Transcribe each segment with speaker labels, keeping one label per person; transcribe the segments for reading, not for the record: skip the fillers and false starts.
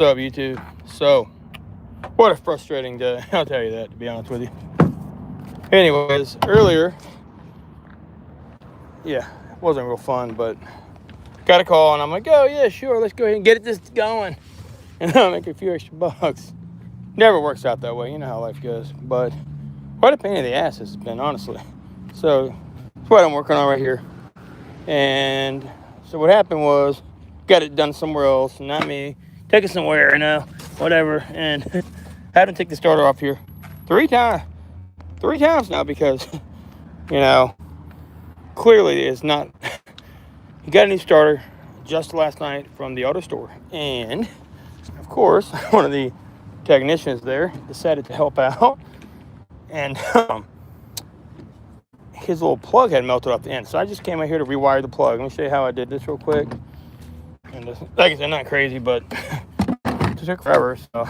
Speaker 1: What's up, YouTube? So, what a frustrating day. I'll tell you that, to be honest with you. Anyways, earlier, yeah, it wasn't real fun, but got a call, and I'm like, oh, yeah, sure, let's go ahead and get this going. And I'll make a few extra bucks. Never works out that way. You know how life goes. But quite a pain in the ass it's been, honestly. So, that's what I'm working on right here. And so what happened was, got it done somewhere else, not me. Take it somewhere, whatever. And had to take the starter off here three times now because, clearly it's not. He got a new starter just last night from the auto store. And, of course, one of the technicians there decided to help out. And his little plug had melted off the end. So I just came out here to rewire the plug. Let me show you how I did this real quick. And just, like I said, not crazy, but it took forever. So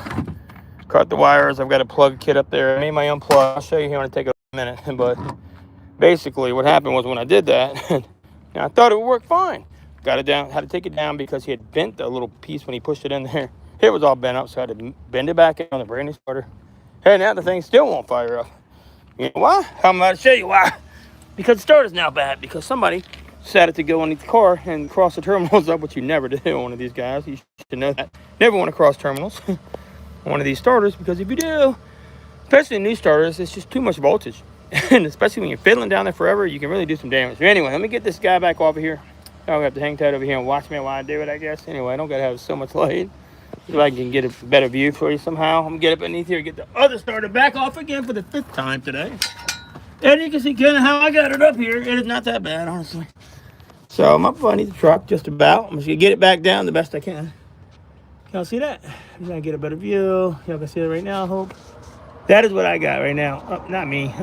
Speaker 1: cut the wires. I've got a plug kit up there. I made my own plug. I'll show you here when I take a minute. But basically what happened was when I did that, I thought it would work fine. Got it down, had to take it down because he had bent a little piece when he pushed it in there. It was all bent up, so I had to bend it back in on the brand new starter. Hey, now the thing still won't fire up. You know why? I'm about to show you why. Because the starter's now bad because somebody decided to go underneath the car and cross the terminals up, which you never do on one of these guys. You should know that. Never want to cross terminals on one of these starters, because if you do, especially in new starters, it's just too much voltage. And especially when you're fiddling down there forever, you can really do some damage. But anyway, let me get this guy back off of here. I'll have to hang tight over here and watch me while I do it, I guess. Anyway, I don't got to have so much light. See if I can get a better view for you somehow. I'm going to get up underneath here and get the other starter back off again for the 5th time today. And you can see kind of how I got it up here. It is not that bad, honestly. So I'm up underneath the truck just about. I'm just going to get it back down the best I can. Y'all see that? I'm going to get a better view. Y'all can see it right now, I hope. That is what I got right now. Oh, not me.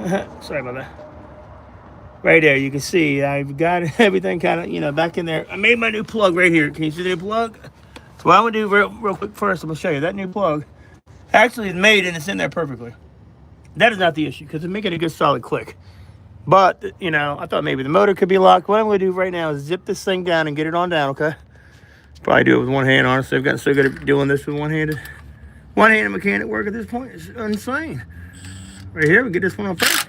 Speaker 1: Sorry about that. Right there, you can see I've got everything kind of, back in there. I made my new plug right here. Can you see the new plug? So what I'm going to do real quick first, I'm going to show you. That new plug actually is made and it's in there perfectly. That is not the issue because it's making a good solid click. But, I thought maybe the motor could be locked. What I'm going to do right now is zip this thing down and get it on down, okay? Probably do it with one hand, honestly. I've gotten so good at doing this with one-handed. One-handed mechanic work at this point is insane. Right here, we get this one on first.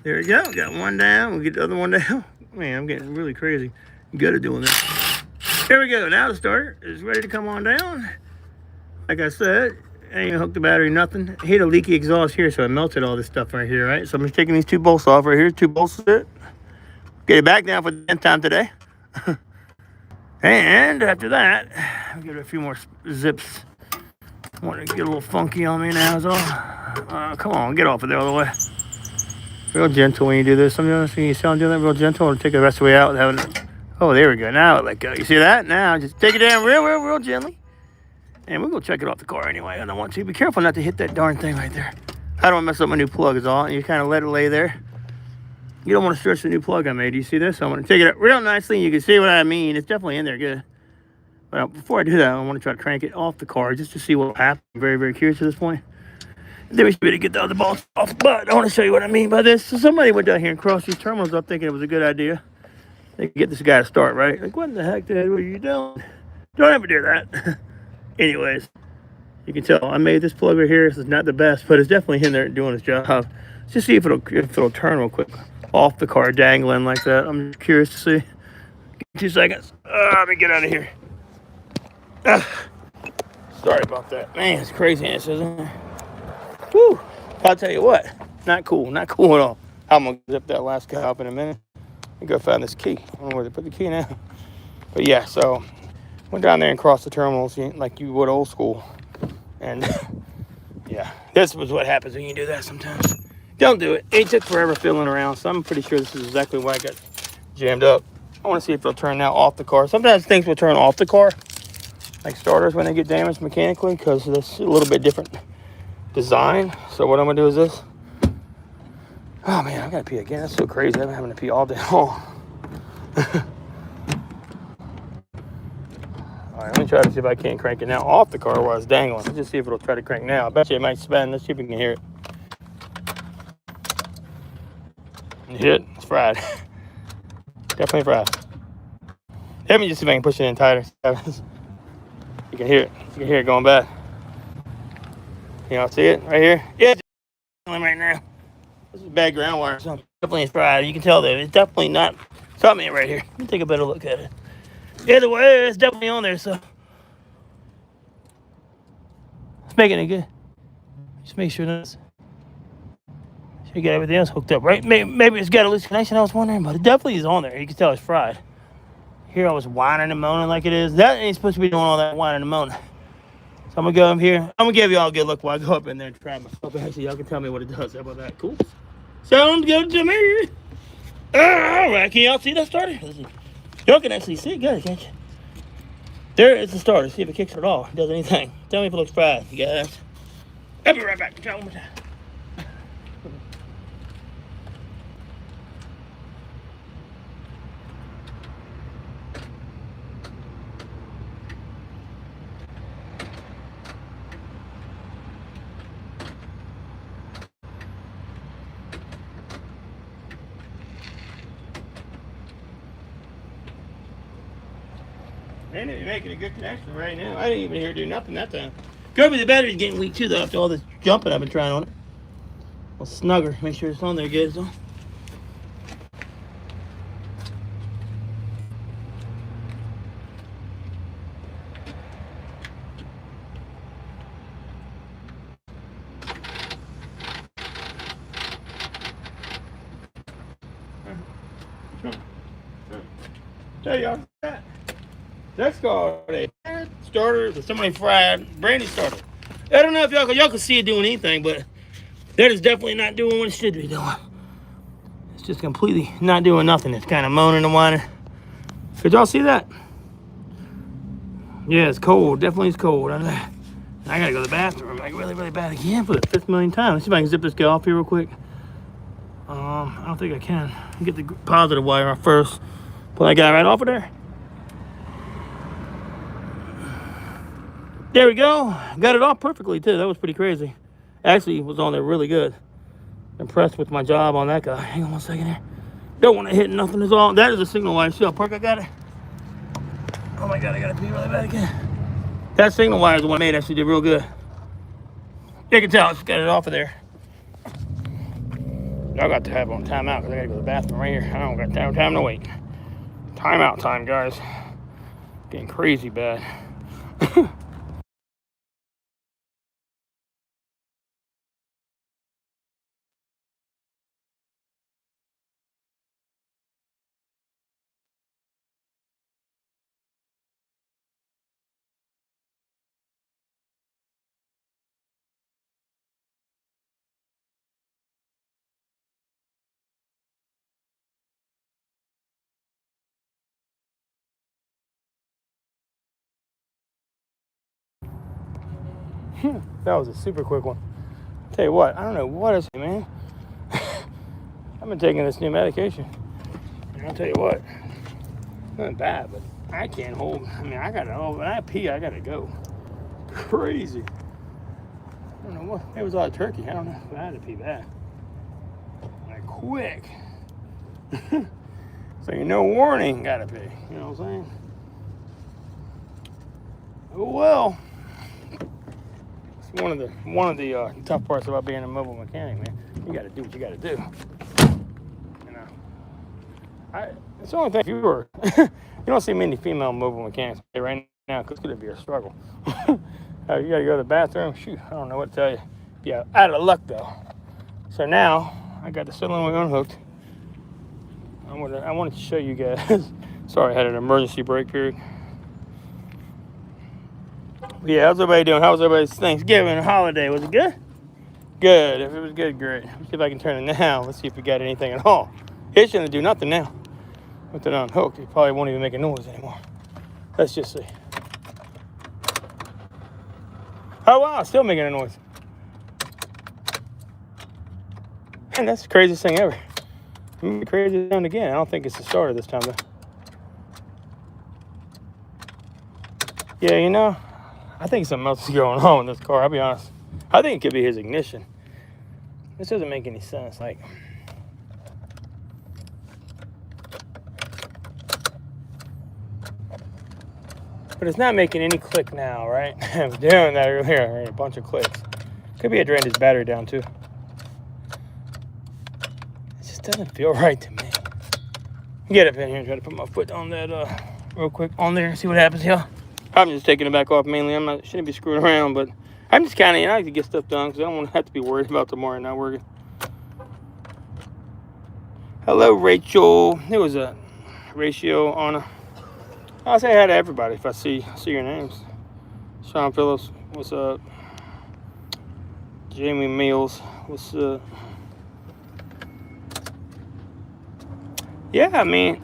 Speaker 1: There we go. Got one down. We'll get the other one down. Man, I'm getting really crazy. I'm good at doing this. There we go. Now the starter is ready to come on down. Like I said, I ain't gonna hook the battery, nothing. I hit a leaky exhaust here, so I melted all this stuff right here, right? So I'm just taking these 2 bolts off right here. 2 bolts is it. Get it back down for the 10th time today. And after that, I'll give it a few more zips. I want to get a little funky on me now, is all. Come on, get off of there all the way. Real gentle when you do this. I'm doing you see I'm doing that real gentle. I'll take the rest of the way out without having it. Oh, there we go. Now it let go. You see that? Now just take it down real gently. And we're going to check it off the car anyway. I don't want to. Be careful not to hit that darn thing right there. I don't want to mess up my new plug is all. And you kind of let it lay there. You don't want to stretch the new plug I made. Do you see this? I'm going to take it up real nicely. You can see what I mean. It's definitely in there good. But before I do that, I want to try to crank it off the car just to see what will happen. I'm very, very curious at this point. Then we should be able to get the other bolts off. But I want to show you what I mean by this. So somebody went down here and crossed these terminals up thinking it was a good idea. They could get this guy to start, right? Like, what in the heck, Dad? What are you doing? Don't ever do that. Anyways, you can tell I made this plug right here. This is not the best, but it's definitely in there doing its job. Let's just see if it'll turn real quick off the car, dangling like that. I'm curious to see. 2 seconds. Let me get out of here. Sorry about that. Man, it's craziness, isn't it? Whew. I'll tell you what. Not cool. Not cool at all. I'm going to zip that last guy up in a minute. Let me go find this key. I don't know where to put the key now. But yeah, so went down there and crossed the terminals like you would old school. And yeah, this was what happens when you do that sometimes. Don't do it. It took forever fiddling around, so I'm pretty sure this is exactly why I got jammed up. I want to see if it'll turn now off the car. Sometimes things will turn off the car, like starters when they get damaged mechanically, because this is a little bit different design. So what I'm going to do is this. Oh man, I got to pee again. That's so crazy. I've been having to pee all day long. Alright, let me try to see if I can't crank it now off the car while it's dangling. Let's just see if it'll try to crank now. I bet you it might spin. Let's see if we can hear it. You hear it? It's fried. Definitely fried. Let me just see if I can push it in tighter. You You can hear it. You can hear it going bad. You know, see it right here? Yeah, it's right now. This is bad ground wire. So definitely it's fried. You can tell that it's definitely not something right here. Let me take a better look at it. Yeah, the wire is definitely on there, so it's making it good. Just make sure that's. You got everything else hooked up, right? Maybe it's got a loose connection. I was wondering, but it definitely is on there. You can tell it's fried. Here I was whining and moaning like it is. That ain't supposed to be doing all that whining and moaning. So I'm gonna go up here. I'm gonna give y'all a good look while I go up in there and try myself. Actually, y'all can tell me what it does. How about that? Cool. Sounds good to me. All right, can y'all see that starter? Y'all can actually see it good, can't you? There is the starter. See if it kicks it at all. Does anything? Tell me if it looks fried, you guys. I'll be right back. Try one more time. They didn't even making a good connection right now. I didn't even hear it do nothing that time. Could be the battery's getting weak too, though, after all this jumping I've been trying on it. I'll snugger, make sure it's on there good. So. Tell y'all that. That's called a starter. Somebody fried brandy starter. I don't know if y'all can see it doing anything, but that is definitely not doing what it should be doing. It's just completely not doing nothing. It's kind of moaning and whining. Could y'all see that? Yeah, it's cold. Definitely it's cold. I gotta go to the bathroom like really, really bad again for the 5th million time. Let's see if I can zip this guy off here real quick. I don't think I can. Get the positive wire off first. Pull that guy right off of there. There we go. Got it off perfectly too. That was pretty crazy. Actually, it was on there really good. Impressed with my job on that guy. Hang on one second here. Don't want to hit nothing at all. That is a signal wire. See how perk I got it? Oh my God, I gotta pee really bad again. That signal wire is the one I made. Actually did real good. You can tell I just got it off of there. I got to have on timeout because I gotta go to the bathroom right here. I don't got time to wait. Timeout time, guys. Getting crazy bad. That was a super quick one. Tell you what, I don't know what is it, man. I've been taking this new medication. And I'll tell you what, not bad, but I can't hold. I mean, I gotta, when I pee, I gotta go. Crazy. I don't know what, it was all turkey. I don't know, but I had to pee bad. Like, quick. So you know, warning, gotta pee. You know what I'm saying? Oh well. It's one of the tough parts about being a mobile mechanic, man. You gotta do what you gotta do. You know, it's the only thing. If you were, you don't see many female mobile mechanics right now because it's gonna be a struggle. You gotta go to the bathroom. Shoot, I don't know what to tell you. Yeah, out of luck though. So now I got the solenoid unhooked. I wanted to show you guys. Sorry, I had an emergency break period. Yeah, how's everybody doing? How was everybody's Thanksgiving holiday? Was it good? Good. If it was good, great. Let's see if I can turn it now. Let's see if we got anything at all. It shouldn't do nothing now. With it unhooked, it probably won't even make a noise anymore. Let's just see. Oh, wow, still making a noise. Man, that's the craziest thing ever. The craziest sound again. I don't think it's the starter this time, though. Yeah, you know, I think something else is going on with this car, I'll be honest. I think it could be his ignition. This doesn't make any sense. Like, But it's not making any click now, right? I was doing that earlier, right? A bunch of clicks. Could be I drained his battery down too. It just doesn't feel right to me. Get up in here and try to put my foot on that real quick on there and see what happens here. I'm just taking it back off mainly. Shouldn't be screwing around, but I'm just kind of, I like to get stuff done because I don't want to have to be worried about tomorrow not working. Hello, Rachel. There was a ratio on a. I'll say hi to everybody if I see your names. Sean Phillips, what's up? Jamie Mills, what's up? Yeah, I mean,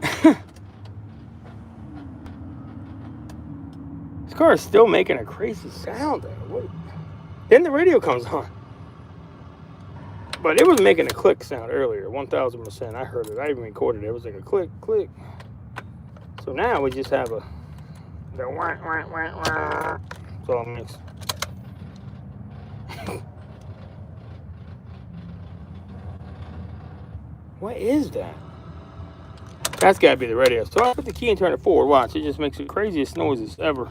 Speaker 1: this car is still making a crazy sound though. What? Then the radio comes on. But it was making a click sound earlier, 1000%. I heard it. I even recorded it. It was like a click, click. So now we just have the wah, wah, wah, wah. That's all it makes. What is that? That's got to be the radio. So I put the key and turn it forward. Watch, it just makes the craziest noises ever.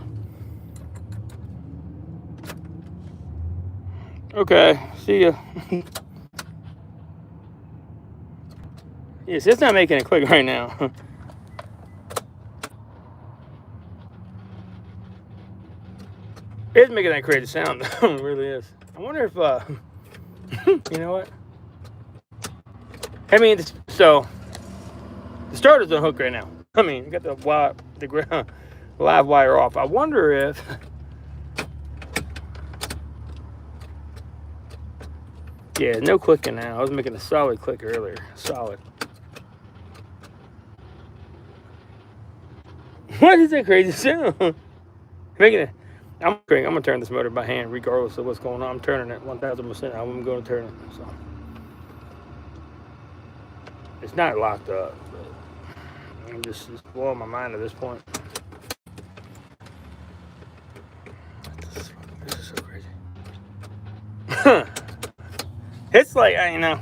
Speaker 1: Okay, see ya. Yes, it's not making a click right now. It's making that crazy sound. It really is. I wonder if, you know what? I mean, so the starter's on hook right now. I mean, you got the live wire off. I wonder if yeah, no clicking now. I was making a solid click earlier. Solid. What is that crazy sound? Making it. I'm gonna turn this motor by hand, regardless of what's going on. I'm turning it 1000%. I'm going to turn it. So it's not locked up. But I'm just blowing my mind at this point. This is so crazy. It's like, you know,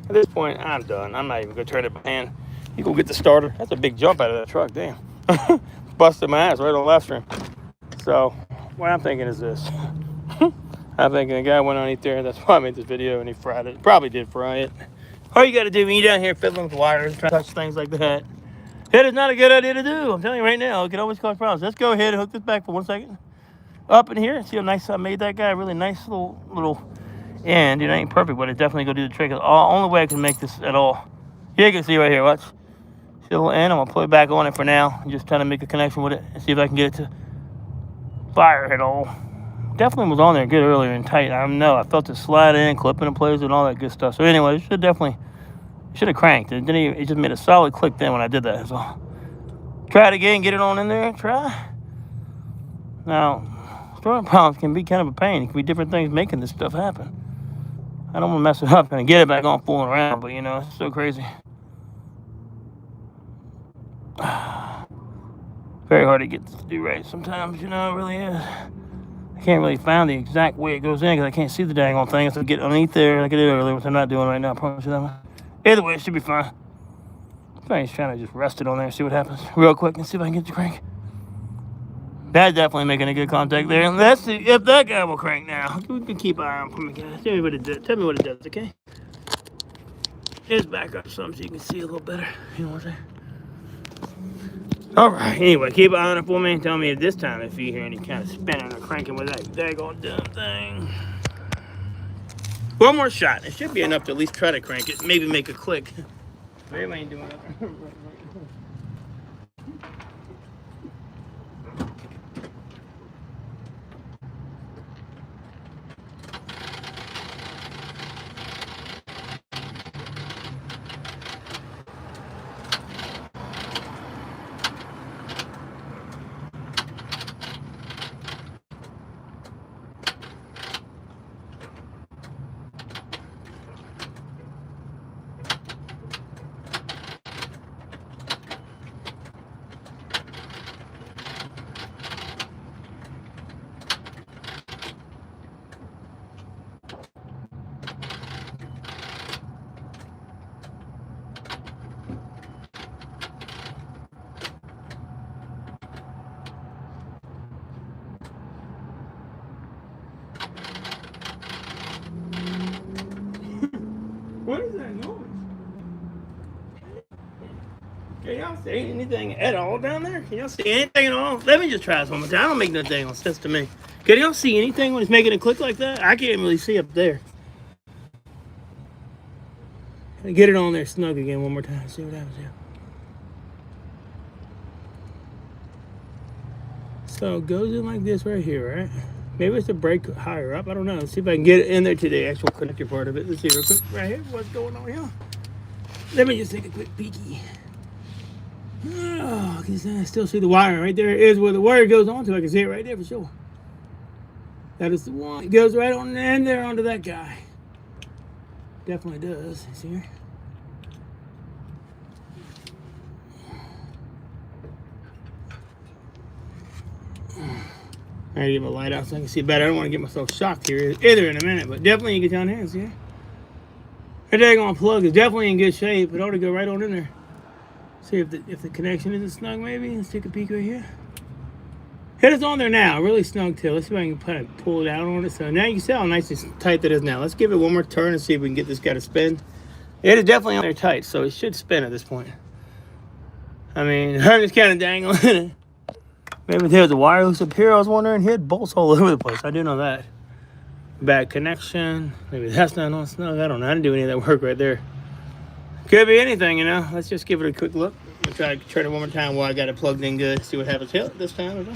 Speaker 1: at this point, I'm done. I'm not even gonna turn it by hand. You go get the starter. That's a big jump out of that truck. Damn. Busted my ass right on live stream. So what I'm thinking is this. I'm thinking the guy went underneath there. That's why I made this video, and he fried it. Probably did fry it. All you got to do when you're down here fiddling with wires, trying to touch things like that, it is not a good idea to do. I'm telling you right now, it can always cause problems. Let's go ahead and hook this back for 1 second. Up in here, see how nice I made that guy. Really nice little end. It ain't perfect, but it's definitely going to do the trick. It's the only way I can make this at all. Here you can see right here, watch. See the little end? I'm going to put it back on it for now. I'm just trying to make a connection with it and see if I can get it to fire at all. Definitely was on there good earlier and tight. I don't know. I felt it slide in, clipping in place, and all that good stuff. So anyway, it should have cranked. It just made a solid click then when I did that. So try it again, get it on in there, try. Now, starting problems can be kind of a pain. It can be different things making this stuff happen. I don't want to mess it up and get it back on fooling around, but you know, it's so crazy. Very hard to get this to do right sometimes, you know, it really is. I can't really find the exact way it goes in because I can't see the daggone thing. So I get underneath there like I did earlier, which I'm not doing right now. I promise you that one. Either way, it should be fine. I'm just trying to just rest it on there and see what happens real quick and see if I can get the crank. That's definitely making a good contact there. And let's see if that guy will crank now. We can keep an eye on for me, guys. Tell me what it does, okay? Let's back up some so you can see a little better. You know what I'm saying? All right, anyway, keep an eye on it for me and tell me this time if you hear any kind of spinning or cranking with that daggone dumb thing. One more shot. It should be enough to at least try to crank it. Maybe make a click. Maybe I ain't doing it. What is that noise? Can y'all see anything at all down there? Can y'all see anything at all? Let me just try this one more time. I don't make no dang sense to me. Can y'all see anything when it's making a click like that? I can't really see up there. Get it on there snug again one more time. See what happens here. So it goes in like this right here, right? Maybe it's a break higher up. I don't know. Let's see if I can get it in there to the actual connector part of it. Let's see real quick right here. What's going on here? Let me just take a quick peeky. Oh, I still see the wire right there. Is where the wire goes on to. I can see it right there for sure. That is the one. It goes right on in there onto that guy. Definitely does. See here? I gotta get my light out so I can see better. I don't want to get myself shocked here either in a minute, but definitely you get down here and see here. That daggone plug is definitely in good shape. It ought to go right on in there. See if the connection isn't snug maybe. Let's take a peek right here. It is on there now, really snug too. Let's see if I can kind of pull it out on it. So now you can see how nice and tight that is now. Let's give it one more turn and see if we can get this guy to spin. It is definitely on there tight, so it should spin at this point. I mean, I'm just kind of dangling it. Maybe there's a wire loose up here. I was wondering. He had bolts all over the place. I do know that. Bad connection. Maybe that's not on snug. I don't know. I didn't do any of that work right there. Could be anything, you know. Let's just give it a quick look. I'll try to turn it one more time while I got it plugged in good. See what happens here this time.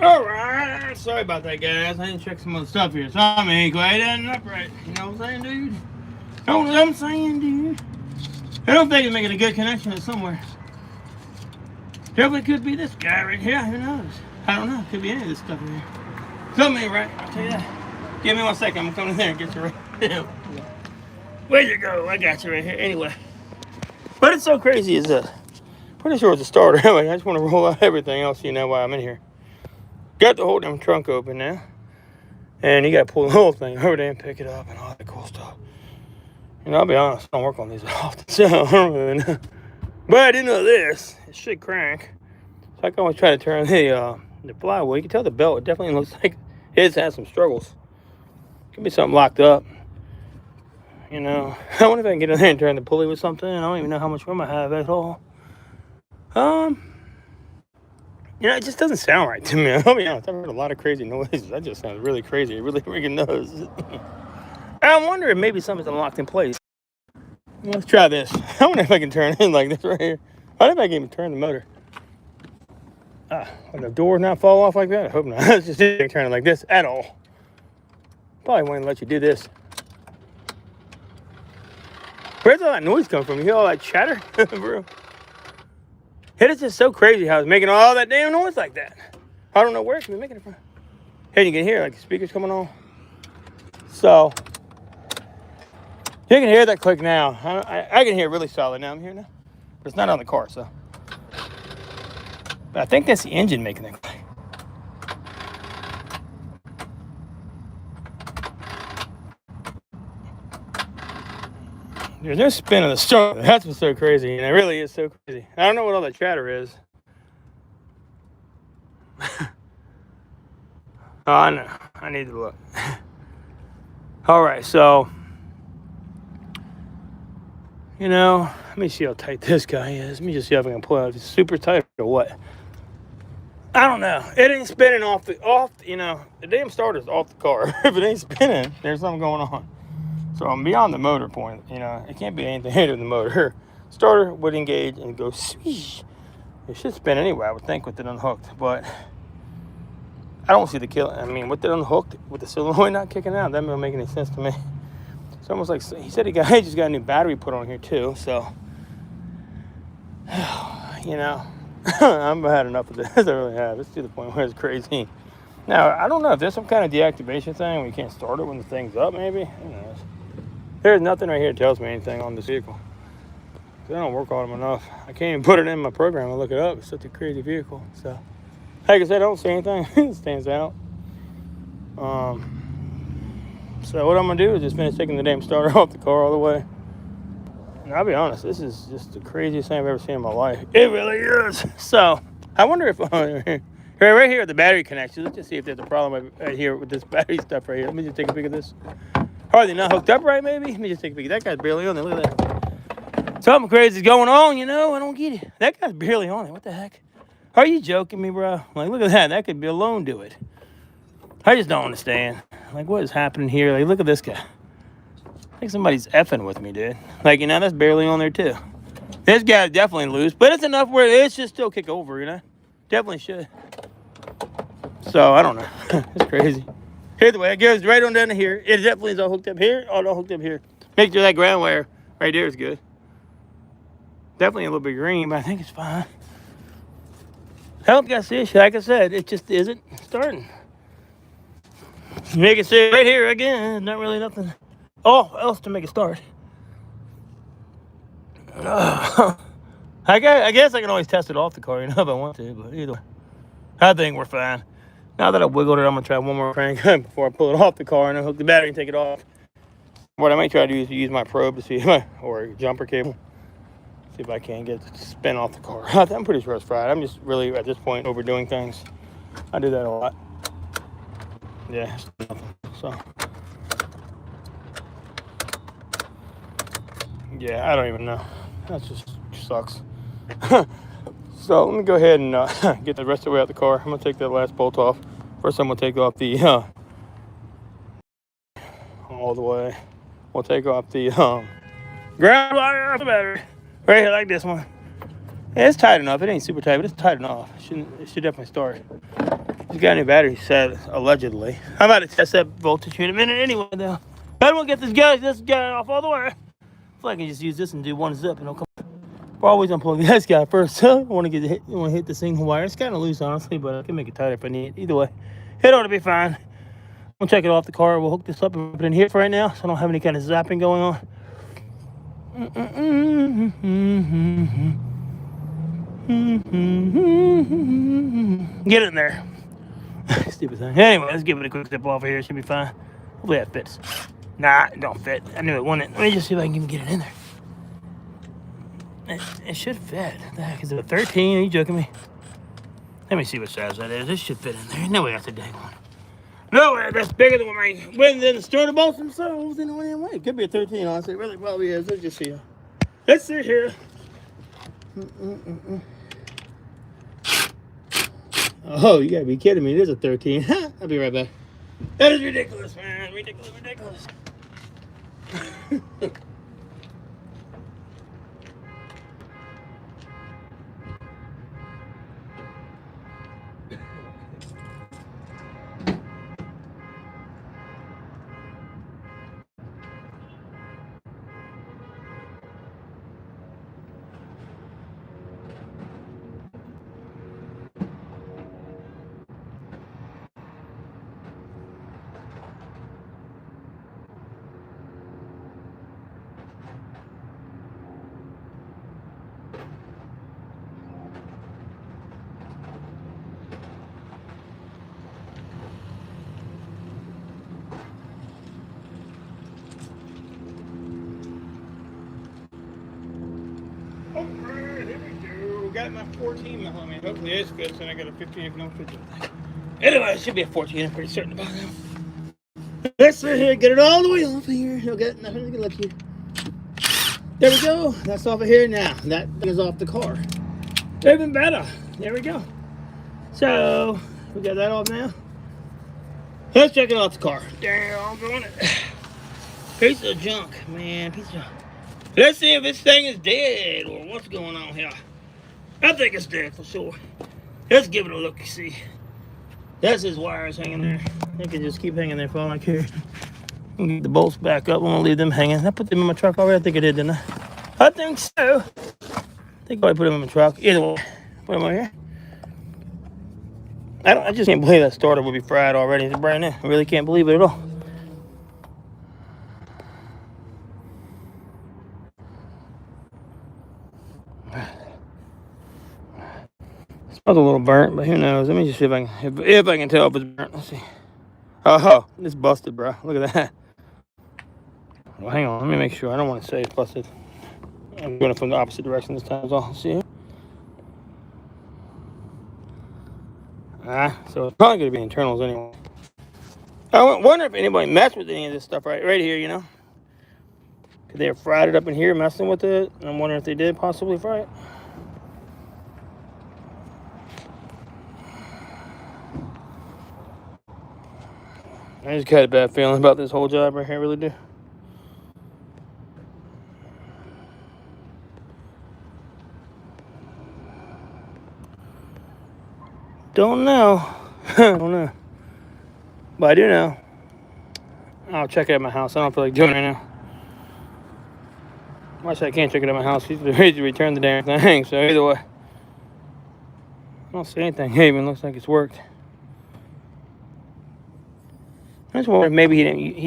Speaker 1: Alright, sorry about that, guys. I didn't check some other stuff here. So I ain't quite adding up right. You know what I'm saying, dude? You know what I'm saying, dude? I don't think it's making a good connection to somewhere. Definitely could be this guy right here. Who knows? I don't know. Could be any of this stuff in here. Something ain't right. I'll tell you that. Give me 1 second. I'm coming in there and get you right now. Where'd you go? I got you right here. Anyway. But it's so crazy is that. Pretty sure it's a starter. I just want to roll out everything else, you know, while I'm in here. Got the whole damn trunk open now. And you got to pull the whole thing over there and pick it up and all that cool stuff. And I'll be honest, I don't work on these often, so I don't really know. But I do know this. It should crank. So I can always try to turn the flywheel. You can tell the belt, it definitely looks like it's had some struggles. Could be something locked up. You know, I wonder if I can get in there and turn the pulley with something. I don't even know how much room I have at all. You know, it just doesn't sound right to me. I'll be honest, I've heard a lot of crazy noises. That just sounds really crazy. It really freaking does. I'm wondering if maybe something's locked in place. Let's try this. I wonder if I can turn it like this right here. I wonder if I can even turn the motor. Will the door not fall off like that? I hope not. It's just didn't turn it like this at all. Probably won't let you do this. Where's all that noise come from? You hear all that chatter? Bro. It is just so crazy how it's making all that damn noise like that. I don't know where it's been making it from. Hey, you can hear like the speakers coming on. So you can hear that click now. I can hear it really solid now. I'm hearing it, but it's not on the car. So, but I think that's the engine making that click. There's no spin in the starter. That's what's so crazy. And it really is so crazy. I don't know what all that chatter is. Oh, I know. I need to look. All right, so, you know, let me see how tight this guy is. Let me just see if I can pull it out. If it's super tight or what. I don't know. It ain't spinning off, you know, the damn starter's off the car. If it ain't spinning, there's something going on. So I'm beyond the motor point. You know, it can't be anything other than the motor. Starter would engage and go swish. It should spin anyway, I would think, with it unhooked. But I don't see the kill. I mean, with it unhooked, with the solenoid not kicking out, that doesn't make any sense to me. It's almost like he said he just got a new battery put on here too. So, you know, I've had enough of this. I really have. It's to the point where it's crazy. Now, I don't know if there's some kind of deactivation thing where you can't start it when the thing's up, maybe. Who knows? There's nothing right here that tells me anything on this vehicle. I don't work on them enough. I can't even put it in my program and look it up. It's such a crazy vehicle. So, like I said, I don't see anything. It stands out. So what I'm going to do is just finish taking the damn starter off the car all the way. And I'll be honest, this is just the craziest thing I've ever seen in my life. It really is. So, I wonder if, right here, the battery connection. Let's just see if there's a problem right here with this battery stuff right here. Let me just take a peek at this. Are they not hooked up right, maybe? Let me just take a peek. That guy's barely on there. Look at that. Something crazy is going on, you know. I don't get it. That guy's barely on it. What the heck? Are you joking me, bro? Like, look at that. That could be alone do it. I just don't understand. Like, what is happening here? Like, look at this guy. I think somebody's effing with me, dude. Like, you know, that's barely on there, too. This guy's definitely loose, but it's enough where it should still kick over, you know? Definitely should. So, I don't know. It's crazy. Here's the way. It goes right on down to here. It definitely is all hooked up here. All hooked up here. Make sure that ground wire right there is good. Definitely a little bit green, but I think it's fine. I don't got this. Like I said, it just isn't starting. Make it sit right here again. Not really nothing else to make it start. I guess I can always test it off the car, you know, if I want to. But either way, I think we're fine. Now that I've wiggled it, I'm going to try one more crank before I pull it off the car and unhook the battery and take it off. What I might try to do is use my probe to see if or a jumper cable. See if I can get it to spin off the car. I'm pretty sure it's fried. I'm just really, at this point, overdoing things. I do that a lot. Yeah, it's nothing. So, yeah, I don't even know. That just sucks. So let me go ahead and get the rest of the way out the car. I'm going to take that last bolt off. First, I'm going to take off the, all the way. We'll take off the ground wire off the battery. Right here, like this one. Yeah, it's tight enough. It ain't super tight, but it's tight enough. It should definitely start. He's got a new battery set, allegedly. I'm about to test that voltage here in a minute anyway, though. I don't want to get this guy off all the way. If I can just use this and do one zip and it'll come. We're always unplugging this guy first. I want to hit the single wire. It's kind of loose, honestly, but I can make it tighter if I need it. Either way, it ought to be fine. We'll check it off the car. We'll hook this up and put it in here for right now, so I don't have any kind of zapping going on. Get it in there. Stupid thing. Anyway, let's give it a quick step off of here. It should be fine. Hopefully that fits. Nah, it don't fit. I knew it wouldn't. Let me just see if I can even get it in there. It should fit. What the heck? Is it a 13? Are you joking me? Let me see what size that is. This should fit in there. No way that's a dang one. No way that's bigger than my wings in the starter bolts themselves in the damn way. It could be a 13, honestly. It really probably is. Let's just see. Let's see here. Oh, you gotta be kidding me. It is a 13. I'll be right back. That is ridiculous, man. Ridiculous. got my 14 mil. I mean, hopefully this fits, and I got a 15 if no fit. Anyway, it should be a 14. I'm pretty certain about that. Let's sit here, get it all the way off of here. No, got nothing to get lucky. There we go. That's off of here now. That is off the car. Even better. There we go. So we got that off now. Let's check it out the car. Damn, I'm doing it. Piece of junk, man. Piece of junk. Let's see if this thing is dead or what's going on here. I think it's dead for sure. Let's give it a look. See, that's his wires hanging there. They can just keep hanging there for all I care. We'll get the bolts back up. We won't leave them hanging. I put them in my truck already. I think I did, didn't I? I think so. I think I put them in my truck. Either way, put them over here. I just can't believe that starter would be fried already. It's brand new. I really can't believe it at all. Smells a little burnt, but who knows? Let me just see if I can tell if it's burnt. Let's see. Oh, it's busted, bro. Look at that. Well, hang on. Let me make sure. I don't want to say it's busted. I'm going from the opposite direction this time. So, see. So it's probably going to be internals anyway. I wonder if anybody messed with any of this stuff right here, you know? Could they have fried it up in here, messing with it? I'm wondering if they did possibly fry it. I just got a bad feeling about this whole job right here, I really do. Don't know. Don't know. But I do know. I'll check it at my house. I don't feel like doing it right now. Actually, I can't check it at my house. He's ready to return the damn thing. So either way, I don't see anything. It even looks like it's worked. I just wonder if maybe he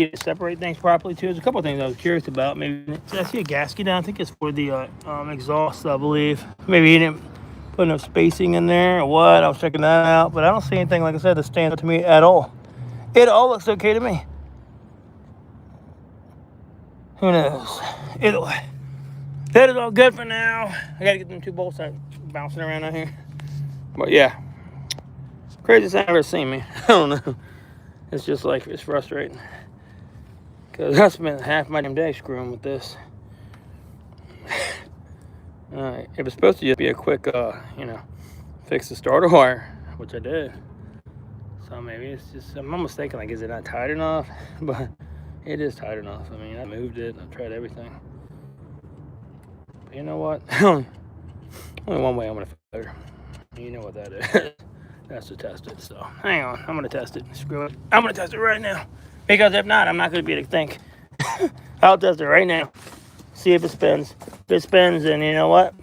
Speaker 1: didn't separate things properly too. There's a couple of things I was curious about. Maybe I see a gasket down. I think it's for the exhaust, I believe. Maybe he didn't put enough spacing in there or what. I was checking that out, but I don't see anything, like I said, that stands out to me at all. It all looks okay to me. Who knows? Either way, that is all good for now. I gotta get them 2 bolts out bouncing around out here. But yeah, craziest I've ever seen, man. I don't know. It's just like, it's frustrating. Because I spent half my damn day screwing with this. Alright, it was supposed to just be a quick, fix the starter wire, which I did. So maybe it's just, I'm mistaken, like, is it not tight enough? But it is tight enough. I mean, I moved it, I've tried everything. But you know what? Only one way I'm going to fix it. You know what that is. That's to test it. So hang on, I'm going to test it. Screw it. I'm going to test it right now. Because if not, I'm not going to be able to think. I'll test it right now. See if it spins. If it spins, then you know what?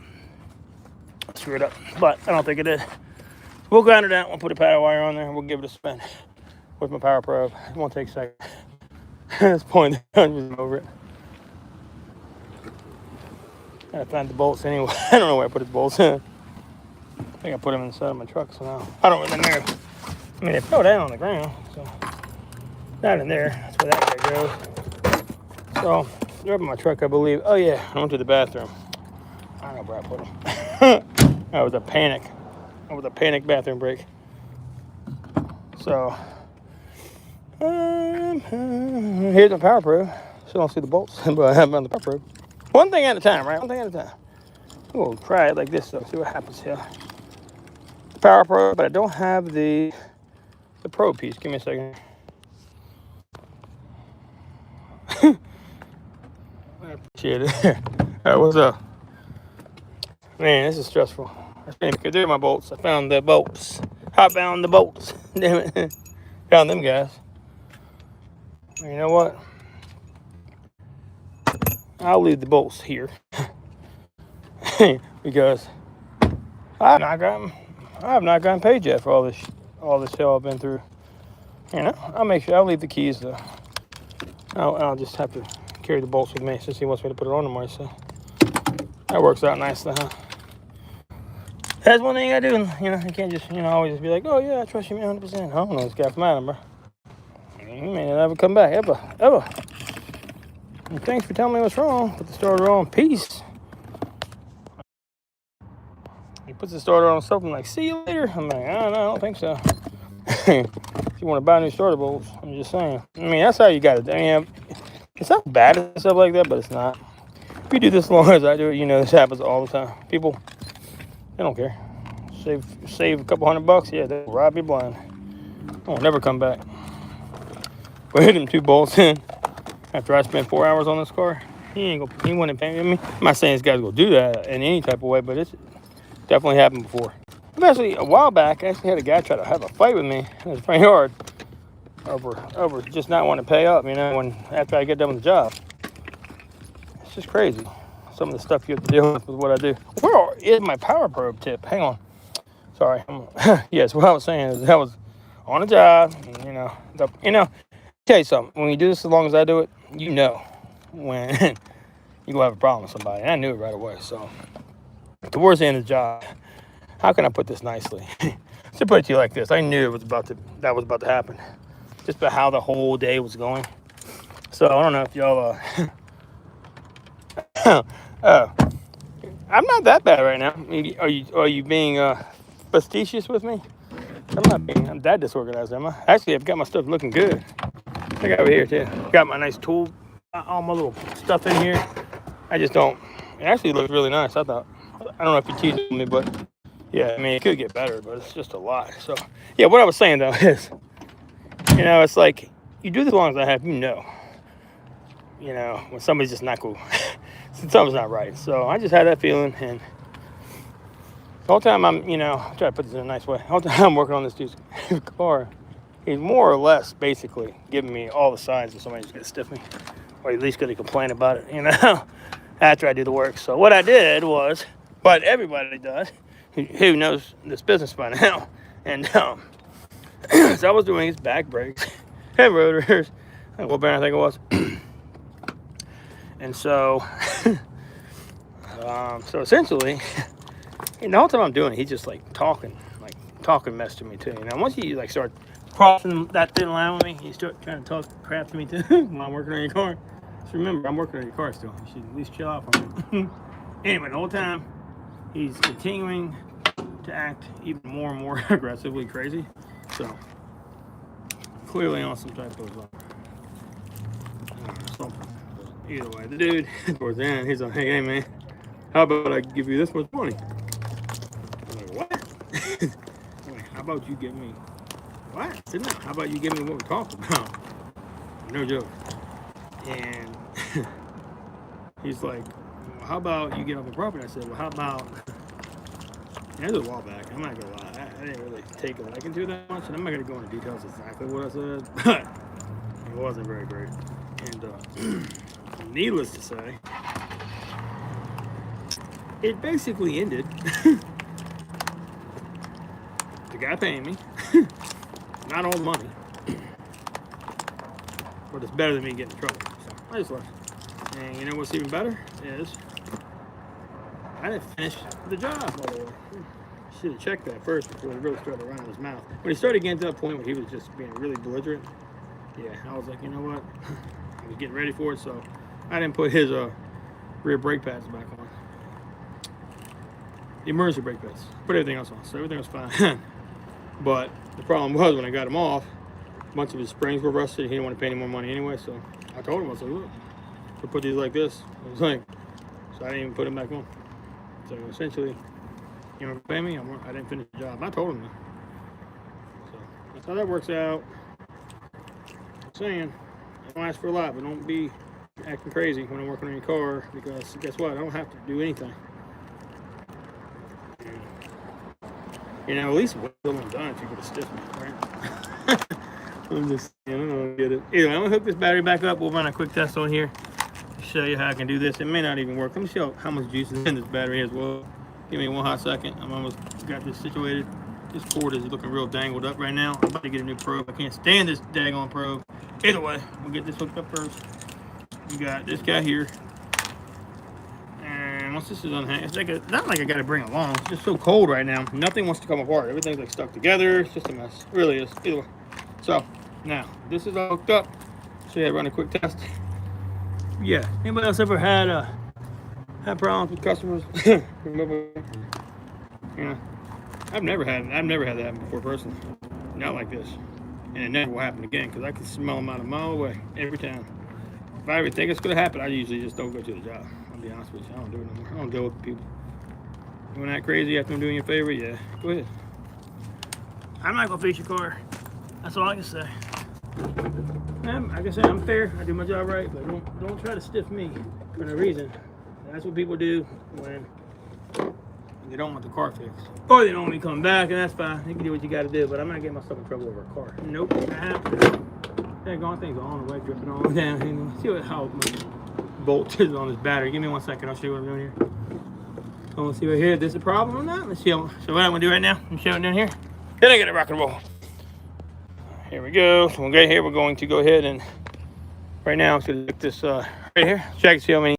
Speaker 1: Screw it up. But I don't think it did. We'll grind it out. We'll put a power wire on there. And we'll give it a spin with my power probe. It won't take a second. At this point, I'm just over it. Gotta find the bolts anyway. I don't know where I put the bolts in. I think I put them inside of my truck, so now I don't really know. I mean, they fell down on the ground, so not in there. That's where that guy goes. So they're up in my truck, I believe. Oh yeah, I went to the bathroom. I don't know where I put them. That was a panic. That was a panic bathroom break. So here's my power probe. Still don't see the bolts, but I have them on the power probe. One thing at a time, right? One thing at a time. We'll try it like this, though. See what happens here. Power probe, but I don't have the probe piece. Give me a second. I appreciate it. All right, what's up? Man, this is stressful. There are my bolts. I found the bolts. I found the bolts. Damn it. Found them guys. You know what? I'll leave the bolts here. Because I have not gotten paid yet for all this hell I've been through. You know, I'll make sure I'll leave the keys though. I'll just have to carry the bolts with me since he wants me to put it on tomorrow. So that works out nicely, huh? That's one thing I do. You know, you can't just always just be like, oh yeah, I trust you 100%. I don't know this guy from Adam, bro. He may not ever come back ever. And thanks for telling me what's wrong. Put the starter on. Peace. puts the starter on himself. I'm like, see you later. I'm like, I don't think so. If you want to buy new starter bolts, I'm just saying. I mean, that's how you got it. I mean, it's not bad and stuff like that, but it's not. If you do this as long as I do it, you know this happens all the time. People, they don't care. Save a couple $100, yeah, they'll rob you blind. I'll never come back. But hit him 2 bolts in after I spent 4 hours on this car. He wouldn't pay me. I'm not saying this guy's gonna do that in any type of way, but it's definitely happened before. Actually, a while back, I actually had a guy try to have a fight with me in his front yard over just not wanting to pay up, you know, after I get done with the job. It's just crazy. Some of the stuff you have to deal with what I do. Where is my power probe tip? Hang on. Sorry. Yes, what I was saying is I was on a job, and, you know, tell you something. When you do this as long as I do it, you know when you go have a problem with somebody. And I knew it right away. So towards the end of the job, how can I put this nicely? To put it to you like this, I knew that was about to happen, just about how the whole day was going. So I don't know if y'all. I'm not that bad right now. Are you being facetious with me? I'm that disorganized, am I? Actually, I've got my stuff looking good. I got over here too. Got my nice tool, all my little stuff in here. I just don't. It actually looks really nice. I don't know if you're teasing me, but yeah, I mean, it could get better, but it's just a lot. So yeah, what I was saying though is, it's like you do this as long as I have, when somebody's just not cool, something's not right. So I just had that feeling, and the whole time I'm try to put this in a nice way. The whole time I'm working on this dude's car, he's more or less basically giving me all the signs that somebody's gonna stiff me, or at least gonna complain about it, after I do the work. So what I did was, but everybody does, who knows this business by now, and so I was doing his back brakes, head rotors, what brand I think it was, and so essentially, the whole time I'm doing it, he's just talking mess to me too. Once you start crossing that thin line with me, you start trying to talk crap to me too while I'm working on your car. Just remember, I'm working on your car still. You should at least chill out on me. Anyway, the whole time he's continuing to act even more and more aggressively crazy. So clearly on some type of something. But either way, the dude towards the end, he's like, "Hey man, how about I give you this much money?" I'm like, "What?" I'm like, "How about you give me what? Didn't I? How about you give me what we're talking about?" No joke. And he's like, "Well, how about you get off the property?" I said, "Well, how about?" And it was a while back. I'm not gonna lie. I didn't really take a liking to it that much, and I'm not gonna go into details exactly what I said, but it wasn't very great. And needless to say, it basically ended. The guy paying me, not all the money, but it's better than me getting in trouble. So I just left. And you know what's even better is I didn't finish the job all the way. Should have checked that first before he really started running his mouth. When he started getting to that point where he was just being really belligerent, yeah, I was like, you know what? I was getting ready for it, so I didn't put his rear brake pads back on. The emergency brake pads. Put everything else on, so everything was fine. But the problem was when I got him off, a bunch of his springs were rusted. He didn't want to pay any more money anyway, so I told him, I was like, look, to put these like this. I was like, so I didn't even put them back on. So essentially, you know, pay me, I didn't finish the job. I told him that. So that's how that works out. I'm saying, I don't ask for a lot, but don't be acting crazy when I'm working on your car, because guess what? I don't have to do anything. At least wait till I'm done if you could have stiffed me, right? I'm just, I don't get it. Anyway, I'm gonna hook this battery back up. We'll run a quick test on here. Show you how I can do this. It may not even work. Let me show how much juice is in this battery as well. Give me one hot second. I'm almost got this situated. This cord is looking real dangled up right now. I'm about to get a new probe. I can't stand this daggone probe. Either way, we'll get this hooked up first. We got this guy here. And once this is unhanged, it's not like I gotta bring it along. It's just so cold right now. Nothing wants to come apart. Everything's stuck together. It's just a mess. It really is. Either way. So now this is all hooked up. So yeah, run a quick test. Yeah. Anybody else ever had problems with customers? Remember, You know, I've never had that happen before personally. Not like this. And it never will happen again because I can smell them out a mile away every time. If I ever think it's going to happen, I usually just don't go to the job. I'll be honest with you. I don't do it no more. I don't deal with people. You want to act crazy after I'm doing you a favor? Yeah, go ahead. I'm not going to fix your car. That's all I can say. Like I said, I'm fair. I do my job right, but don't try to stiff me for no reason. That's what people do when they don't want the car fixed. Or they don't want me coming back, and that's fine. You can do what you got to do, but I'm not getting myself in trouble over a car. Nope, not happening. That gone thing's on the way, dripping all down. See how much voltage is on this battery. Give me 1 second. I'll show you what I'm doing here. I want to see right here if there's a problem or not. Let's see. So what I'm going to do right now, I'm showing down here. Then I get it rock and roll. Here we go. So we'll get here. We're going to go ahead and right now I'm going to look this right here. Check and see how many.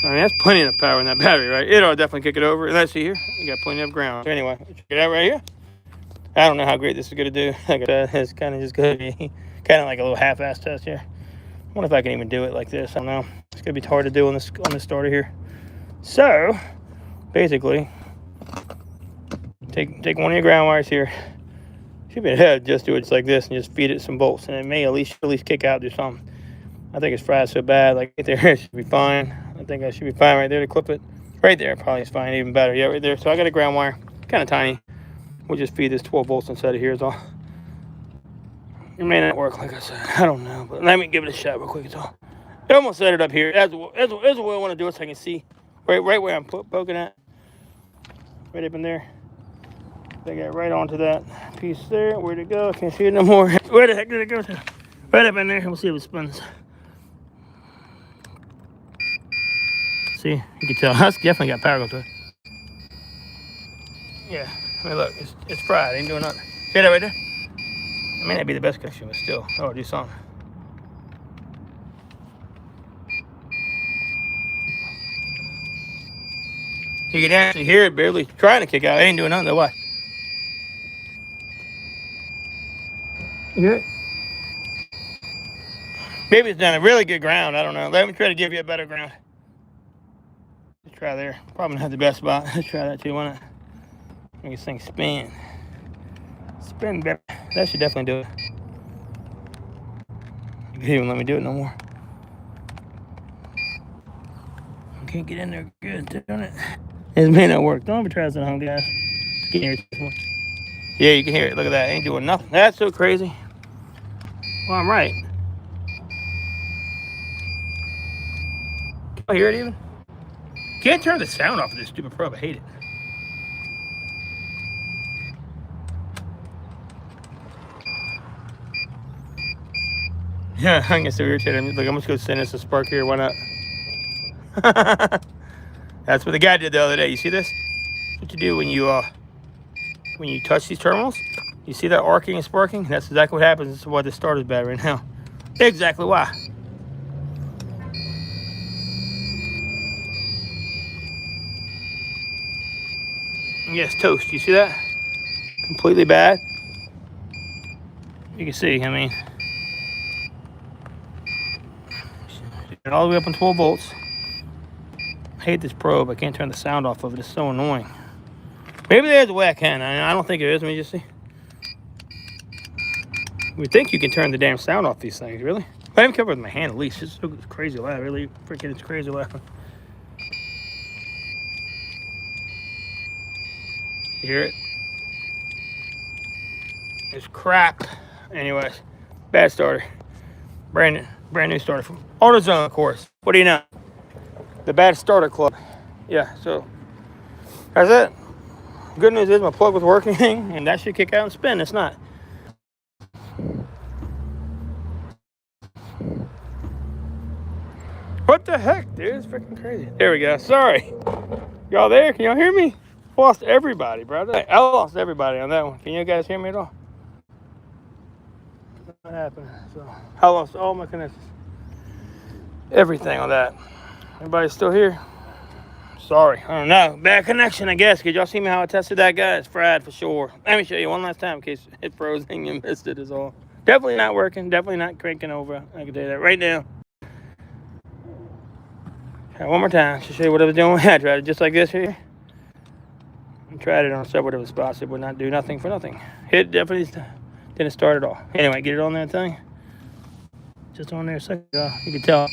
Speaker 1: I mean, that's plenty of power in that battery, right? It'll definitely kick it over. Let's see here. We got plenty of ground. So anyway, check it out right here. I don't know how great this is going to do. Like I said, it's kind of just going to be kind of like a little half-ass test here. I wonder if I can even do it like this. I don't know. It's going to be hard to do on this starter here. So, basically, take one of your ground wires here. Should be ahead. Just do it just like this and just feed it some bolts, and it may at least kick out, do something. I think it's fried so bad, like right there, it should be fine. I think I should be fine right there to clip it. Right there probably is fine, even better. Yeah, right there. So I got a ground wire, kind of tiny. We'll just feed this 12 volts inside of here is all. It may not work, like I said. I don't know, but let me give it a shot real quick. It's all. I almost set it up here. That's the way I want to do it, so I can see right where I'm poking at. Right up in there. They got right onto that piece there. Where'd it go? I can't see it no more. Where the heck did it go to? Right up in there. We'll see if it spins. See, you can tell. That's definitely got power go to it. Yeah. I mean, look, it's fried. Ain't doing nothing. See that right there? It may not be the best connection, but still. Oh, do something. You can actually hear it barely trying to kick out. It ain't doing nothing. Why? You hear it? Maybe it's done a really good ground. I don't know. Let me try to give you a better ground. Let's try there. Probably not the best spot. Let's try that too. Why not? Make this thing spin. Spin, baby. That should definitely do it. You can't even let me do it no more. I can't get in there good, doing it. This may not work. Don't ever try this at home, guys. You can hear it. Yeah, you can hear it. Look at that. Ain't doing nothing. That's so crazy. Well, I'm right. Can I hear it even? Can't turn the sound off of this stupid probe. I hate it. Yeah, I'm getting so irritated. Look, I'm just going to send us a spark here. Why not? That's what the guy did the other day. You see this? That's what you do when you touch these terminals. You see that arcing and sparking? That's exactly what happens. This is why this starter's bad right now. Exactly why. Yes, toast. You see that? Completely bad. You can see, I mean, all the way up on 12 volts. I hate this probe. I can't turn the sound off of it. It's so annoying. Maybe there's a way I can. I don't think it is. Let me just see. We think you can turn the damn sound off these things, really? I am covered with my hand at least. It's so crazy loud. Really freaking, it's crazy loud. You hear it? It's crap. Anyways, bad starter. Brand new starter from AutoZone, of course. What do you know? The bad starter club. Yeah, so that's it. Good news is my plug was working, and that should kick out and spin. It's not. What the heck, dude? It's freaking crazy. There we go. Sorry. Y'all there? Can y'all hear me? Lost everybody, brother. I lost everybody on that one. Can you guys hear me at all? What happened? So I lost all my connections. Everything on that. Everybody still here? Sorry. I don't know. Bad connection, I guess. Could y'all see me how I tested that guy? It's fried for sure. Let me show you one last time in case it froze and you missed it is all. Definitely not working. Definitely not cranking over. I can tell you that right now. Try one more time to show you what I was doing. I tried it just like this here. Tried it on several different spots. It would not do nothing for nothing. It definitely didn't start at all. Anyway, get it on that thing. Just on there a second ago. You can tell.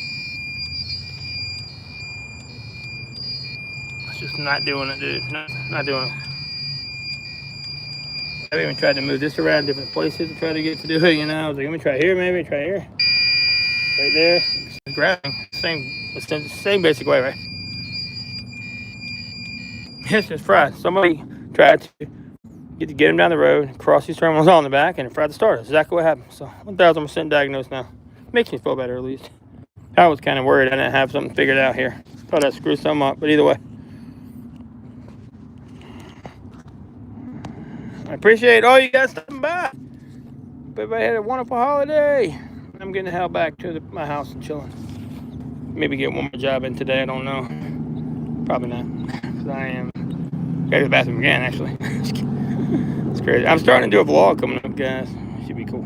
Speaker 1: It's just not doing it, dude. Not doing it. I've even tried to move this around different places to try to get to do it, you know. I was like, let me try here, maybe try here. Right there. It's grabbing. Same basic way, right? It's just fried. Somebody tried to get him down the road, cross these terminals on the back, and it fried the starter. That's exactly what happened. So 1,000% diagnosed now. Makes me feel better at least. I was kind of worried I didn't have something figured out here. Thought I'd screw something up, but either way. I appreciate all you guys stopping by. Hope everybody had a wonderful holiday. I'm getting the hell back to my house and chilling. Maybe get one more job in today. I don't know. Probably not. Because I am. Gotta go to the bathroom again, actually. It's crazy. I'm starting to do a vlog coming up, guys. Should be cool.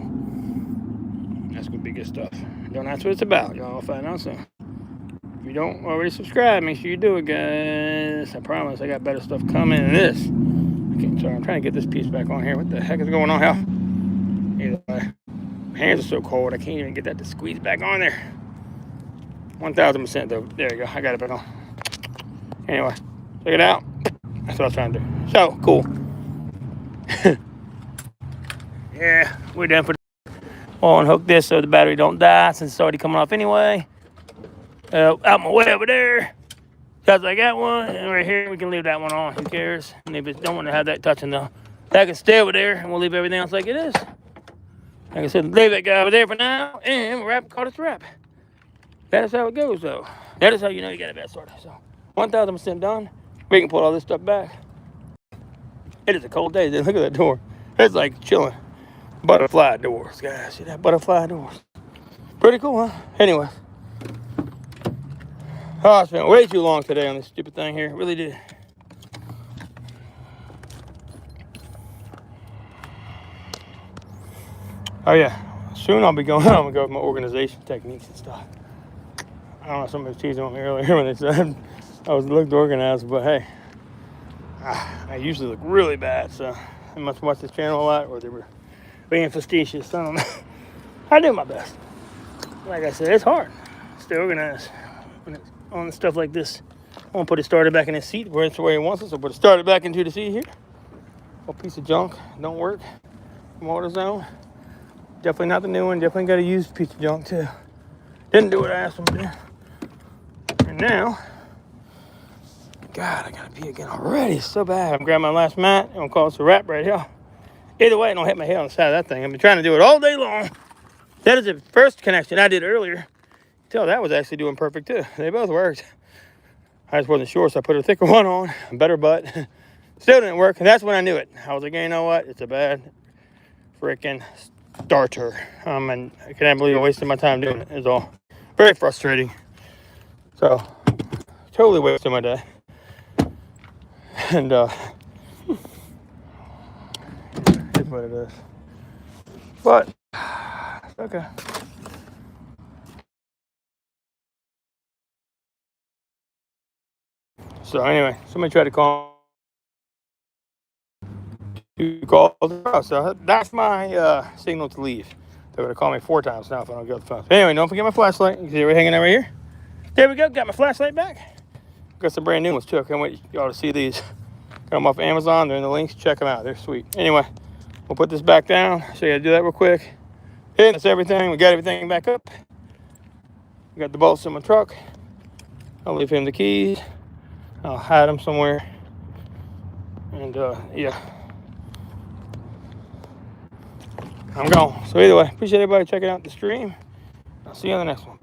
Speaker 1: That's gonna be good stuff. Don't ask what it's about. Y'all find out soon. If you don't already subscribe, make sure you do it, guys. I promise I got better stuff coming than this. Okay, sorry, I'm trying to get this piece back on here. What the heck is going on here? Either way. My hands are so cold, I can't even get that to squeeze back on there. 1,000% though. There you go. I got it back on. Anyway, check it out. That's what I was trying to do. So, cool. Yeah, we're done for the I'll unhook this so the battery don't die since it's already coming off anyway. Out my way over there. Because I got one, and right here we can leave that one on. Who cares? And if you don't want to have that touching though, that can stay over there, and we'll leave everything else like it is. Like I said, leave that guy over there for now, and we'll call this wrap. That is how it goes, though. That is how you know you got a bad starter. So, 1,000% done. We can put all this stuff back. It is a cold day. Look at that door. It's like chilling. Butterfly doors, guys. See that? Butterfly doors. Pretty cool, huh? Anyway. Oh, I spent way too long today on this stupid thing here. Really did. Oh, yeah. Soon I'll be going. I'm going to go with my organization techniques and stuff. I don't know, somebody was teasing on me earlier when they said I looked organized, but hey, I usually look really bad, so I must watch this channel a lot, or they were being facetious. I don't know. I do my best. Like I said, it's hard. Stay organized when it's on stuff like this. I want to put it started back in the seat where it's where he wants it, so put it started back into the seat here. A piece of junk, don't work. Motor zone. Definitely not the new one. Definitely got a used piece of junk too. Didn't do what I asked him to do. And now, God, I gotta pee again already. It's so bad. I'm grabbing my last mat. I'm gonna call this a wrap right here. Either way, I don't hit my head on the side of that thing. I've been trying to do it all day long. That is the first connection I did earlier. Tell that was actually doing perfect too. They both worked. I just wasn't sure, so I put a thicker one on, a better butt. Still didn't work, and that's when I knew it. I was like, you know what? It's a bad freaking starter. And I can't believe I wasted my time doing it. It's all very frustrating. So, totally wasted my day. And, it's what it is. But, okay. So, anyway, somebody tried to call the house. So, that's my signal to leave. They're going to call me 4 times now if I don't get the phone. Anyway, don't forget my flashlight. You can see it hanging out right here. There we go. Got my flashlight back. Got some brand new ones too. I can't wait y'all to see these. Got them off Amazon. They're in the links. Check them out. They're sweet. Anyway, we'll put this back down. Show you how to do that real quick. And that's everything. We got everything back up. We got the bolts in my truck. I'll leave him the keys. I'll hide them somewhere. And yeah. I'm gone. So either way, appreciate everybody checking out the stream. I'll see you on the next one.